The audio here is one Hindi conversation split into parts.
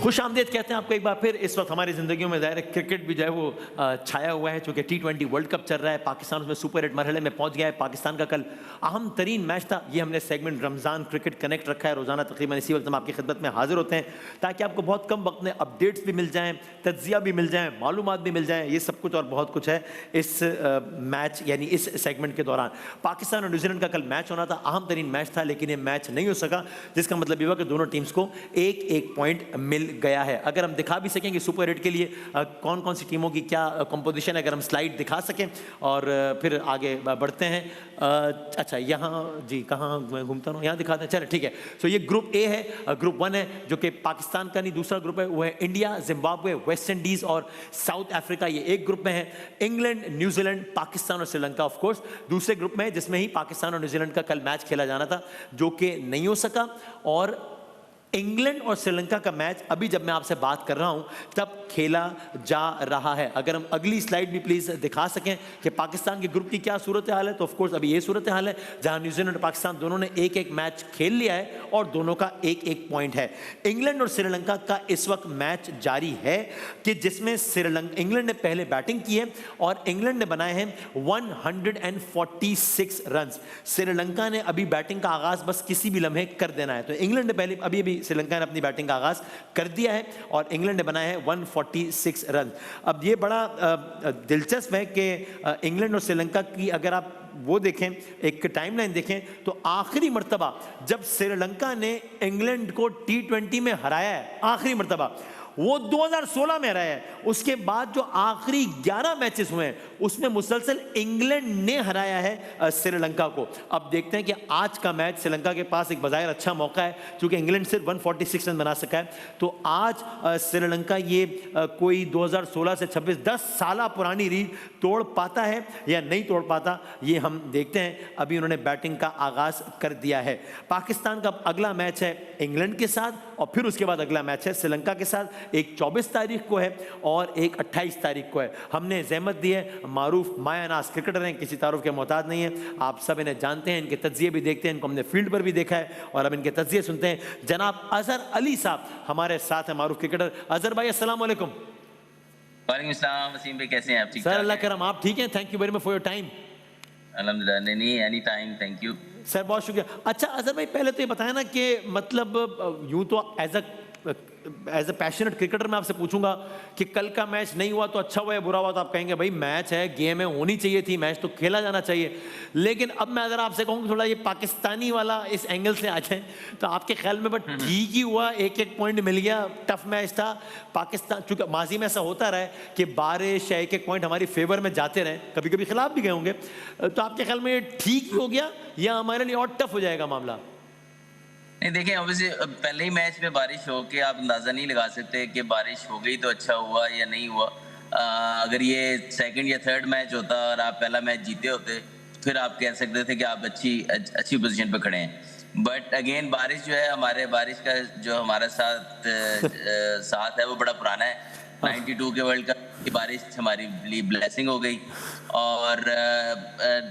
खुशामदीद कहते हैं आपको एक बार फिर। इस वक्त हमारी ज़िंदगियों में ज़ाहिर है क्रिकेट भी जो है वो छाया हुआ है, चूँकि T20 वर्ल्ड कप चल रहा है। पाकिस्तान उसमें सुपर 8 मरहले में पहुंच गया है। पाकिस्तान का कल अहम तरीन मैच था। ये हमने सेगमेंट रमज़ान क्रिकेट कनेक्ट रखा है। रोज़ाना तकरीबन इसी वक्त हम आपकी खिदमत में हाजिर होते हैं ताकि आपको बहुत कम वक्त में अपडेट्स भी मिल जाएँ, तज्ज़िया भी मिल जाए, मालूमात भी मिल जाएँ। ये सब कुछ और बहुत कुछ है इस मैच यानी इस सेगमेंट के दौरान। पाकिस्तान और न्यूजीलैंड का कल मैच होना था, अहम तरीन मैच था, लेकिन ये मैच नहीं हो सका, जिसका मतलब ये हुआ कि दोनों टीम्स को एक एक पॉइंट मिल गया है। अगर हम दिखा भी सकें कि सुपर 8 के लिए कौन कौन सी टीमों की क्या कंपोजिशन है, अगर हम स्लाइड दिखा सकें और फिर आगे बढ़ते हैं। अच्छा यहाँ जी कहाँ मैं घूमता हूँ, यहाँ दिखाते हैं, चलो ठीक है। सो ये ग्रुप ए है, ग्रुप 1 है जो कि पाकिस्तान का नहीं, दूसरा ग्रुप है वो है इंडिया, जिम्बाब्वे, वेस्ट इंडीज़ और साउथ अफ्रीका, ये एक ग्रुप में है। इंग्लैंड, न्यूजीलैंड, पाकिस्तान और श्रीलंका ऑफ कोर्स दूसरे ग्रुप में है, जिसमें ही पाकिस्तान और न्यूजीलैंड का कल मैच खेला जाना था जो कि नहीं हो सका। और इंग्लैंड और श्रीलंका का मैच अभी जब मैं आपसे बात कर रहा हूं तब खेला जा रहा है। अगर हम अगली स्लाइड भी प्लीज दिखा सकें कि पाकिस्तान के ग्रुप की क्या सूरत हाल है, तो ऑफ कोर्स अभी ये सूरत हाल है जहां न्यूजीलैंड और पाकिस्तान दोनों ने एक एक मैच खेल लिया है और दोनों का एक एक पॉइंट है। इंग्लैंड और श्रीलंका का इस वक्त मैच जारी है कि जिसमें इंग्लैंड ने पहले बैटिंग की है और इंग्लैंड ने बनाए हैं 146 रन। श्रीलंका ने अभी बैटिंग का आगाज बस किसी भी लम्हे कर देना है, तो इंग्लैंड ने पहले अभी श्रीलंका ने अपनी बैटिंग का आगाज कर दिया है और इंग्लैंड ने बनाया है 146 रन। अब ये बड़ा दिलचस्प है कि इंग्लैंड और श्रीलंका की अगर आप वो देखें, एक टाइमलाइन देखें, तो आखिरी मर्तबा जब श्रीलंका ने इंग्लैंड को T20 में हराया है, आखिरी मर्तबा वो 2016 में हराया है। उसके बाद जो आखिरी 11 मैचेस हुए हैं उसमें मुसलसल इंग्लैंड ने हराया है श्रीलंका को। अब देखते हैं कि आज का मैच श्रीलंका के पास एक बजाय अच्छा मौका है, क्योंकि इंग्लैंड सिर्फ 146 रन बना सका है। तो आज श्रीलंका ये कोई 2016 से 26 10 साल पुरानी रीत तोड़ पाता है या नहीं तोड़ पाता, ये हम देखते हैं। अभी उन्होंने बैटिंग का आगाज कर दिया है। पाकिस्तान का अगला मैच है इंग्लैंड के साथ और फिर उसके बाद अगला मैच है श्रीलंका के साथ। एक 24 तारीख को है और एक 28 तारीख को है। हमने ज़हमत दी है, मारूफ मायानास क्रिकेटर हैं, किसी तारुफ के मोहताज नहीं है, आप सब इन्हें जानते हैं, इनके तज्जिए भी देखते हैं, इनको हमने फील्ड पर भी देखा है और अब इनके तज्जिए सुनते हैं। जनाब अजहर अली साहब हमारे साथ हैं, मारूफ क्रिकेटर। अजहर भाई अस्सलाम वालेकुम। वालेकुम सलाम वसीम भाई, कैसे हैं आप? ठीक सर अल्लाह करम, आप ठीक हैं? Thank you very much for your time. अल्हम्दुलिल्लाह, नहीं any time, thank you sir, बहुत शुक्रिया। अच्छा अजहर भाई, पहले तो ये बताया ना कि मतलब यूं तो एज अ पैशनेट क्रिकेटर मैं आपसे पूछूंगा कि कल का मैच नहीं हुआ तो अच्छा हुआ या बुरा हुआ, तो आप कहेंगे भाई मैच है, गेम है, होनी चाहिए थी, मैच तो खेला जाना चाहिए। लेकिन अब मैं अगर आपसे कहूँ थोड़ा ये पाकिस्तानी वाला इस एंगल से आ जाए, तो आपके ख्याल में बट ठीक ही हुआ, एक एक पॉइंट मिल गया, टफ मैच था पाकिस्तान, चूंकि माजी में ऐसा होता रहा है कि बारिश या एक एक पॉइंट हमारी फेवर में जाते रहे, कभी कभी खिलाफ भी गए होंगे, तो आपके ख्याल में ये ठीक ही हो गया या हमारे लिए और टफ हो जाएगा मामला? नहीं, देखिए ऑब्वियसली पहले ही मैच में बारिश हो के आप अंदाज़ा नहीं लगा सकते कि बारिश हो गई तो अच्छा हुआ या नहीं हुआ। अगर ये सेकंड या थर्ड मैच होता और आप पहला मैच जीते होते फिर आप कह सकते थे कि आप अच्छी पोजीशन पे खड़े हैं। बट अगेन बारिश जो है, बारिश का जो हमारा साथ है वो बड़ा पुराना है। 92 के वर्ल्ड कप की बारिश हमारी लिए ब्लेसिंग हो गई और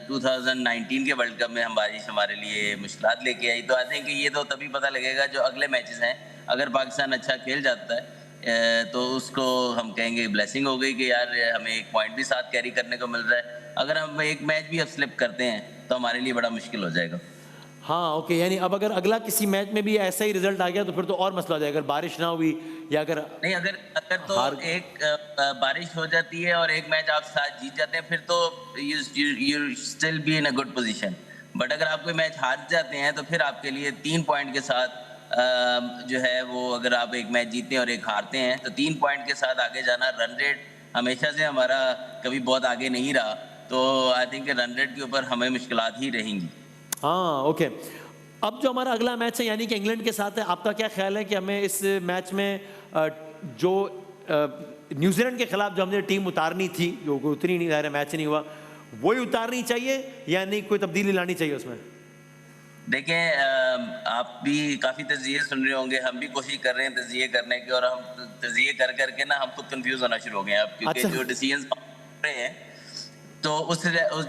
2019 के वर्ल्ड कप में हम बारिश हमारे लिए मुश्किलात लेके आई। तो आई थिंक ये तो तभी पता लगेगा जो अगले मैचेस हैं। अगर पाकिस्तान अच्छा खेल जाता है तो उसको हम कहेंगे ब्लेसिंग हो गई कि यार हमें एक पॉइंट भी साथ कैरी करने को मिल रहा है। अगर हम एक मैच भी अब स्लिप करते हैं तो हमारे लिए बड़ा मुश्किल हो जाएगा। हाँ ओके, यानी अब अगर अगला किसी मैच में भी ऐसा ही रिजल्ट आ गया तो फिर तो और मसला हो जाएगा, अगर बारिश ना हुई या अगर नहीं, अगर तो एक बारिश हो जाती है और एक मैच आप साथ जीत जाते हैं फिर तो you still be in a good position. But अगर आप कोई मैच हार जाते हैं तो फिर आपके लिए 3 पॉइंट के साथ जो है वो, अगर आप एक मैच जीतते हैं और एक हारते हैं तो 3 पॉइंट के साथ आगे जाना, रन रेट हमेशा से हमारा कभी बहुत आगे नहीं रहा, तो आई थिंक रन रेट के ऊपर हमें मुश्किलात ही रहेंगी। हाँ ओके, अब जो हमारा अगला मैच है यानी कि इंग्लैंड के साथ है, आपका क्या ख्याल है कि हमें इस मैच में जो न्यूजीलैंड के खिलाफ जो हमने टीम उतारनी थी, जो उतरी नहीं, रहा मैच नहीं हुआ, वही उतारनी चाहिए या नहीं, कोई तब्दीली लानी चाहिए उसमें? देखें, आप भी काफ़ी तज़िये सुन रहे होंगे, हम भी कोशिश कर रहे हैं तज़िये करने की, और हम तज़िये कर करके ना हम खुद कंफ्यूज होना शुरू हो गए हैं अब, क्योंकि अच्छा। जो डिसीजन रहे हैं तो उस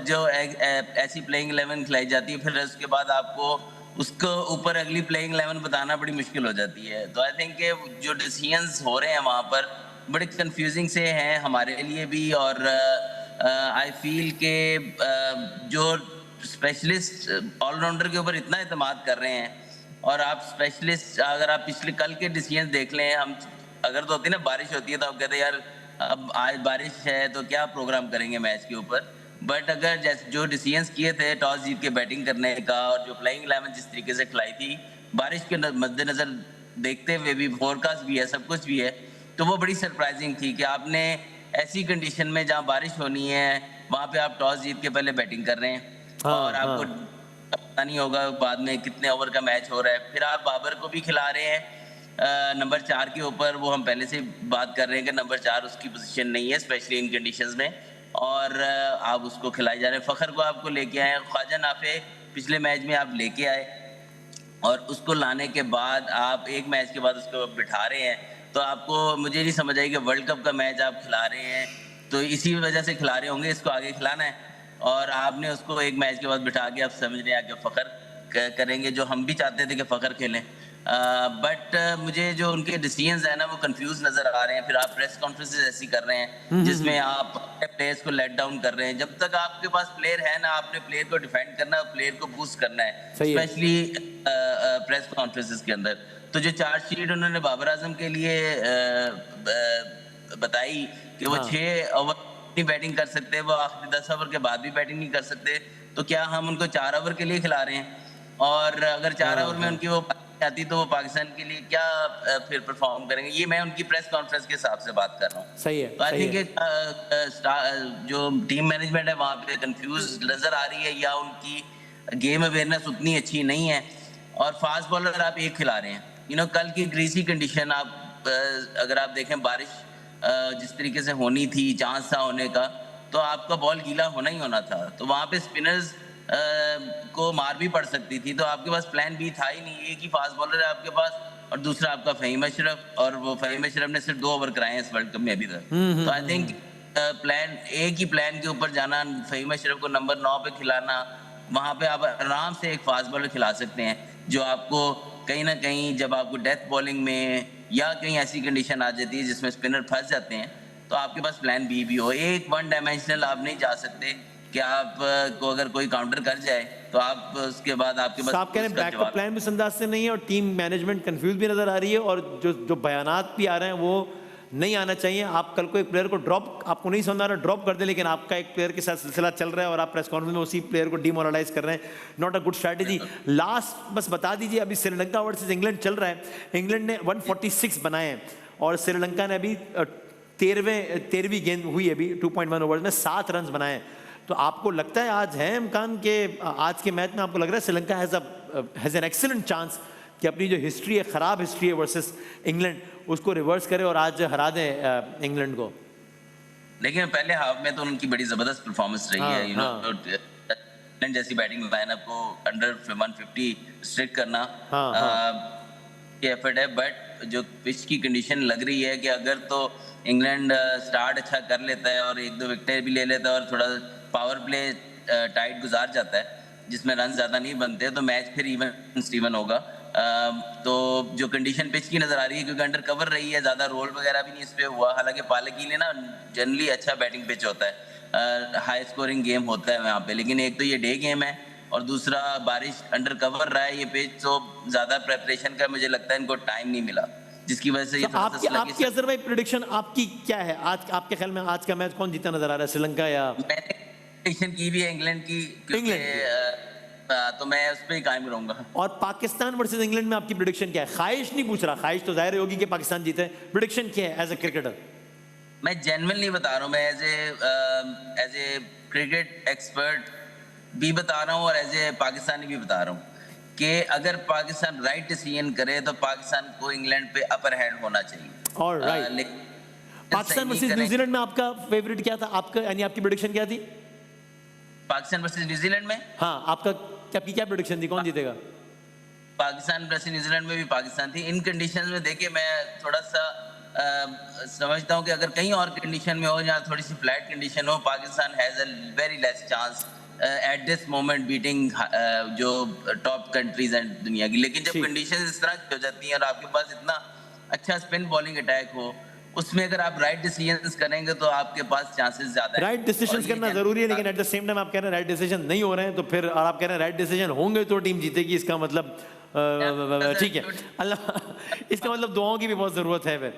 जो ऐसी प्लेइंग 11 खिलाई जाती है, फिर उसके बाद आपको उसको ऊपर अगली प्लेइंग 11 बताना बड़ी मुश्किल हो जाती है। तो आई थिंक कि जो डिसीजंस हो रहे हैं वहाँ पर बड़े कंफ्यूजिंग से हैं हमारे लिए भी, और आई फील के जो स्पेशलिस्ट ऑलराउंडर के ऊपर इतना एतमाद कर रहे हैं, और आप स्पेशलिस्ट अगर आप पिछले कल के डिसीजन देख लें, हम अगर तो होती ना बारिश होती है तो आप कहते हैं यार अब आज बारिश है तो क्या प्रोग्राम करेंगे मैच के ऊपर। बट अगर जैसे जो डिसीजंस किए थे टॉस जीत के बैटिंग करने का, और जो प्लेइंग 11 जिस तरीके से खिलाई थी बारिश के मद्देनजर देखते हुए भी, फोरकास्ट भी है, सब कुछ भी है, तो वो बड़ी सरप्राइजिंग थी कि आपने ऐसी कंडीशन में जहाँ बारिश होनी है वहाँ पे आप टॉस जीत के पहले बैटिंग कर रहे हैं, हाँ, और आपको हाँ। पता नहीं होगा बाद में कितने ओवर का मैच हो रहा है। फिर आप बाबर को भी खिला रहे हैं नंबर 4 के ऊपर, वो हम पहले से बात कर रहे हैं कि नंबर 4 उसकी पोजीशन नहीं है स्पेशली इन कंडीशंस में, और आप उसको खिलाए जा रहे हैं। फ़खर को आपको लेके आए, ख्वाजा नाफे पिछले मैच में आप लेके आए, और उसको लाने के बाद आप एक मैच के बाद उसको बिठा रहे हैं, तो आपको मुझे नहीं समझ आई कि वर्ल्ड कप का मैच आप खिला रहे हैं तो इसी वजह से खिला रहे होंगे, इसको आगे खिलाना है, और आपने उसको एक मैच के बाद बिठा के आप समझ रहे हैं कि फ़खर करेंगे, जो हम भी चाहते थे कि फ़खर खेलें। बट मुझे जो उनके डिसीजंस है ना वो कंफ्यूज नज़र आ रहे हैं। फिर आप प्रेस कॉन्फ्रेंसेस ऐसी कर रहे हैं जिसमें आप अपने प्लेयर्स को लेट डाउन कर रहे हैं। जब तक आपके पास प्लेयर है ना, आपने प्लेयर को डिफेंड करना है, प्लेयर को बूस्ट करना है, सही है। स्पेशली प्रेस कॉन्फ्रेंसेस के अंदर। तो जो चार्जशीट उन्होंने बाबर आजम के लिए बताई कि वो हाँ। 6 ओवर नहीं बैटिंग कर सकते, वो आखिरी 10 ओवर के बाद भी बैटिंग नहीं कर सकते, तो क्या हम उनको 4 ओवर के लिए खिला रहे हैं? और अगर 4 हाँ, ओवर में हाँ। उनकी वो आती तो वो पाकिस्तान के लिए क्या फिर परफॉर्म करेंगे? ये मैं उनकी प्रेस कॉन्फ्रेंस के हिसाब से बात कर रहा हूँ। सही है, तो आई सही थिंक है। जो टीम मैनेजमेंट है वहाँ पे कंफ्यूज नजर आ रही है, या उनकी गेम अवेयरनेस उतनी अच्छी नहीं है, और फास्ट बॉलर आप एक खिला रहे हैं। कल की ग्रीसी कंडीशन आप अगर आप देखें, बारिश जिस तरीके से होनी थी, चांस था होने का, तो आपका बॉल गीला होना ही होना था, तो वहाँ पे स्पिनर्स को मार भी पड़ सकती थी, तो आपके पास प्लान बी था ही नहीं। एक ही फास्ट बॉलर है आपके पास, और दूसरा आपका फ़हीम अशरफ, और वो फ़हीम अशरफ ने सिर्फ 2 ओवर कराए हैं इस वर्ल्ड कप में अभी तक। तो आई थिंक प्लान एक ही प्लान के ऊपर जाना, फ़हीम अशरफ को नंबर 9 पे खिलाना, वहाँ पे आप आराम से एक फास्ट बॉलर खिला सकते हैं, जो आपको कहीं ना कहीं जब आपको डेथ बॉलिंग में या कहीं ऐसी कंडीशन आ जाती है जिसमें स्पिनर फंस जाते हैं, तो आपके पास प्लान बी भी हो। एक वन डायमेंशनल आप नहीं जा सकते कि आप को अगर कोई काउंटर कर जाए तो आप उसके बाद आपके पास आप कह रहे हैं उसका बैकअप जवाब। प्लान भी इस अंदाज से नहीं है, और टीम मैनेजमेंट कंफ्यूज भी नजर आ रही है, और जो जो बयानात भी आ रहे हैं वो नहीं आना चाहिए। आप कल को एक प्लेयर को ड्रॉप, आपको नहीं समझ आ रहा ड्रॉप कर दे, लेकिन आपका एक प्लेयर के साथ सिलसिला चल रहा है और आप प्रेस कॉन्फ्रेंस में उसी प्लेयर को डिमोरलाइज कर रहे हैं, not a good strategy. Last बस बता दीजिए, अभी श्रीलंका वर्सेस इंग्लैंड चल रहा है, इंग्लैंड ने 146 बनाए हैं और श्रीलंका ने अभी 13वीं गेंद हुई अभी 2.1 ओवर में 7 रन बनाए हैं। तो आपको लगता है आज है इम्कान के आज के मैच में आपको लग रहा है Sri Lanka has an excellent chance कि अपनी जो हिस्ट्री है, ख़राब हिस्ट्री है वर्सेस इंग्लैंड, उसको रिवर्स करे और आज हरा दें इंग्लैंड को? लेकिन पहले हाफ में तो उनकी बड़ी जबरदस्त परफॉर्मेंस रही है। हाँ। इंग्लैंड जैसी बैटिंग लाइनअप को अंडर 150 स्ट्रिक्ट करना हाँ। की एफर्ट है। बट जो पिच की कंडीशन लग रही है कि अगर तो इंग्लैंड स्टार्ट अच्छा कर लेता है और 1-2 विकेट भी ले लेता है और थोड़ा पावर प्ले टाइट गुजार जाता है जिसमें रन ज़्यादा नहीं बनते, तो मैच फिर इवन स्टीवन होगा। तो जो कंडीशन पिच की नज़र आ रही है, क्योंकि अंडर कवर रही है, ज़्यादा रोल वगैरह भी नहीं इस पर हुआ, हालांकि पाले के लिए ना जनरली अच्छा बैटिंग पिच होता है, हाई स्कोरिंग गेम होता है वहाँ पे, लेकिन एक तो ये डे गेम है और दूसरा बारिश अंडर कवर रहा है ये पिच, तो ज़्यादा प्रेपरेशन का मुझे लगता है इनको टाइम नहीं मिला, जिसकी वजह से ये तो आपकी अजहर भाई प्रेडिक्शन आपकी क्या है आज? आपके ख्याल में आज का मैच कौन जीता नजर आ रहा है, श्रीलंका या? मैंने प्रेडिक्शन की भी है इंग्लैंड की, तो मैं उस पर ही कायम रहूंगा। और पाकिस्तान वर्सेस इंग्लैंड में आपकी प्रेडिक्शन क्या है? ख्वाहिश नहीं पूछ रहा, ख्वाहिश तो जाहिर होगी कि पाकिस्तान जीते, प्रेडिक्शन क्या है एज ए क्रिकेटर? मैं जेन्युइनली बता रहा हूँ, मैं एज ए क्रिकेट एक्सपर्ट भी बता रहा हूँ और एज ए पाकिस्तानी भी बता रहा हूँ कि अगर पाकिस्तान राइट डिसीजन करे तो पाकिस्तान को इंग्लैंड पे अपर हैंड होना चाहिए। ऑलराइट। पाकिस्तान वर्सेस न्यूजीलैंड में आपका फेवरेट क्या था? आपका यानी आपकी प्रेडिक्शन क्या थी पाकिस्तान वर्सेस न्यूजीलैंड में? हाँ, आपकी क्या प्रेडिक्शन थी, कौन जीतेगा? पाकिस्तान वर्सेस न्यूजीलैंड में भी पाकिस्तान थी। इन कंडीशंस में देखिए मैं थोड़ा सा समझता हूँ कि अगर कहीं और कंडीशन में हो, जहाँ थोड़ी सी फ्लैट कंडीशन हो, Pakistan has a very less chance at this moment beating जो टॉप कंट्रीज हैं दुनिया की। लेकिन जब ठीक। कंडीशन इस तरह की हो जाती हैं और आपके पास इतना अच्छा स्पिन बॉलिंग अटैक हो, उसमें अगर आप राइट डिसीजंस करेंगे तो आपके पास चांसेस ज्यादा है। राइट डिसीजंस और ये करना जरूरी है, लेकिन एट द सेम टाइम आप कह रहे हैं राइट डिसीजन नहीं हो रहे हैं, तो फिर और आप कह रहे हैं राइट डिसीजन होंगे तो टीम जीतेगी, इसका मतलब ठीक है अल्लाह, इसका मतलब दुआओं की भी बहुत ज़रूरत है।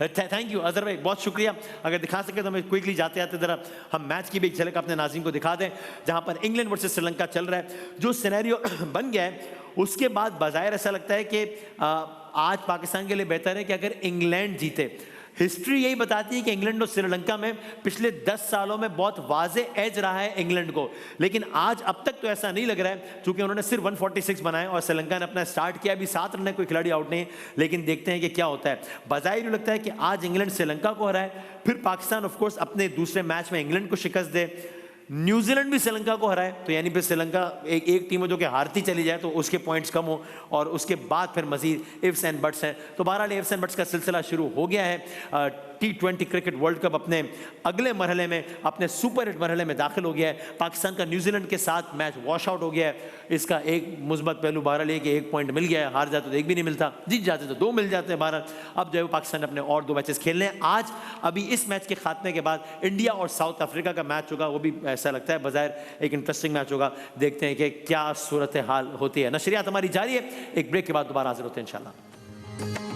थैंक यू अजहर भाई, बहुत शुक्रिया। अगर दिखा सके तो हमें क्विकली जाते जाते ज़रा हम मैच की भी एक झलक अपने नाज़रीन को दिखा दें, जहाँ पर इंग्लैंड वर्सेस श्रीलंका चल रहा है। जो सिनेरियो बन गया है उसके बाद बाज़ाहिर ऐसा लगता है कि आज पाकिस्तान के लिए बेहतर है कि अगर इंग्लैंड जीते। हिस्ट्री यही बताती है कि इंग्लैंड और श्रीलंका में पिछले 10 सालों में बहुत वाज़े एज रहा है इंग्लैंड को, लेकिन आज अब तक तो ऐसा नहीं लग रहा है, क्योंकि उन्होंने सिर्फ 146 बनाए और श्रीलंका ने अपना स्टार्ट किया, अभी 7 रन है, कोई खिलाड़ी आउट नहीं, लेकिन देखते हैं कि क्या होता है। बाज़ाहिर लगता है कि आज इंग्लैंड श्रीलंका को हराए, फिर पाकिस्तान ऑफ कोर्स अपने दूसरे मैच में इंग्लैंड को शिकस्त दे, न्यूजीलैंड भी श्रीलंका को हराए, तो यानी फिर श्रीलंका एक टीम है जो कि हारती चली जाए तो उसके पॉइंट्स कम हो, और उसके बाद फिर मजीद इफ्स एंड बट्स हैं। तो बहरहाल इफ्स एंड बट्स का सिलसिला शुरू हो गया है। T20 क्रिकेट वर्ल्ड कप अपने अगले मरहले में, अपने सुपर हिट मरहले में दाखिल हो गया है। पाकिस्तान का न्यूजीलैंड के साथ मैच वॉश आउट हो गया है। इसका एक मुस्बत पहलू बहरहाल ये कि 1 पॉइंट मिल गया है, हार जाते तो 1 भी नहीं मिलता, जीत जाते तो 2 मिल जाते हैं। बहरहाल अब जो है पाकिस्तान ने अपने और 2 मैचेस खेलने हैं। आज अभी इस मैच के खात्मे के बाद इंडिया और साउथ अफ्रीका का मैच होगा, वो भी ऐसा लगता है बाज़ाहिर एक इंटरेस्टिंग मैच होगा। देखते हैं कि क्या सूरत हाल होती है। नशरियात हमारी जारी है, एक ब्रेक के बाद दोबारा हाजिर होते हैं इंशाल्लाह।